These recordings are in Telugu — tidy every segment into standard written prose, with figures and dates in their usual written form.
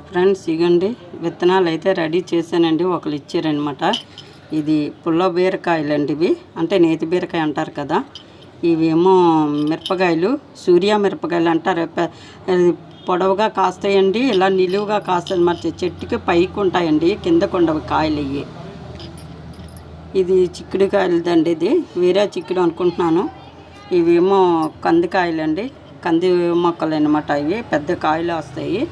ఫ్రెండ్స్ ఇగండి విత్తనాలు అయితే రెడీ చేశానండి. ఒకరు ఇచ్చారనమాట. ఇది పుల్ల బీరకాయలండి. ఇవి అంటే నేతి బీరకాయ అంటారు కదా. ఇవేమో మిరపకాయలు, సూర్య మిరపకాయలు అంటారు. పొడవుగా కాస్తాయండి, ఇలా నిలువుగా కాస్తాయి అన్నమాట. చెట్టుకి పైకి ఉంటాయండి, కిందకు ఉండవు కాయలు. ఇవి ఇది చిక్కుడుకాయలదండి. ఇది వేరే చిక్కుడు అనుకుంటున్నాను. ఇవేమో కందికాయలండి, కంది మొక్కలు అనమాట. ఇవి పెద్ద కాయలు వస్తాయి.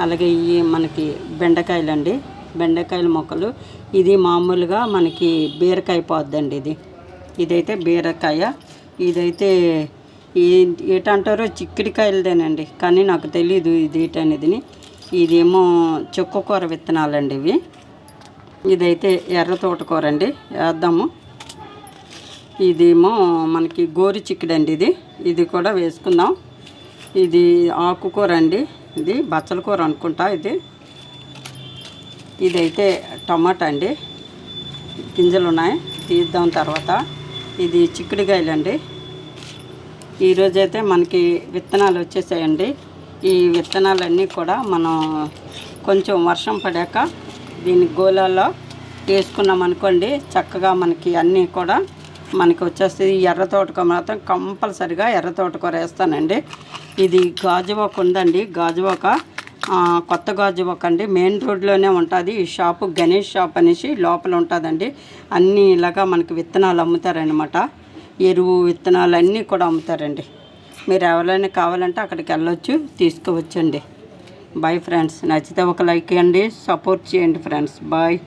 అలాగే ఇవి మనకి బెండకాయలండి, బెండకాయల మొక్కలు. ఇది మామూలుగా మనకి బీరకాయ పోద్దండి. ఇదైతే బీరకాయ. ఇదైతే ఏటంటారో చిక్కుడుకాయలదేనండి, కానీ నాకు తెలీదు ఇది ఏంటనేది. ఇదేమో చుక్కకూర విత్తనాలండి ఇవి. ఇదైతే ఎర్ర తోటకూర అండి, వేద్దాము. ఇదేమో మనకి గోరు చిక్కుడండి. ఇది కూడా వేసుకుందాం. ఇది ఆకుకూర అండి, ఇది బచ్చల కూర అనుకుంటా. ఇదైతే టమాటా అండి, గింజలు ఉన్నాయి, తీద్దాం తర్వాత. ఇది చిక్కుడుకాయలండి. ఈరోజైతే మనకి విత్తనాలు వచ్చేసాయండి. ఈ విత్తనాలన్నీ కూడా మనం కొంచెం వర్షం పడాక దీన్ని గోళాల్లో వేసుకున్నాం అనుకోండి, చక్కగా మనకి అన్నీ కూడా మనకి వచ్చేస్తుంది. ఎర్ర తోటకూర మాత్రం కంపల్సరిగా ఎర్ర తోటకూర వేస్తానండి. ఇది గాజువాక ఉందండి, గాజువాక కొత్త గాజువాక అండి. మెయిన్ రోడ్లోనే ఉంటుంది ఈ షాపు, గణేష్ షాప్ అనేసి లోపల ఉంటుందండి. అన్నీ ఇలాగా మనకి విత్తనాలు అమ్ముతారనమాట. ఎరువు విత్తనాలు అన్నీ కూడా అమ్ముతారండి. మీరు ఎవరైనా కావాలంటే అక్కడికి వెళ్ళొచ్చు, తీసుకోవచ్చండి. Bye friends. నచ్చితే ఒక లైక్ ఇవ్వండి, సపోర్ట్ చేయండి ఫ్రెండ్స్. బాయ్.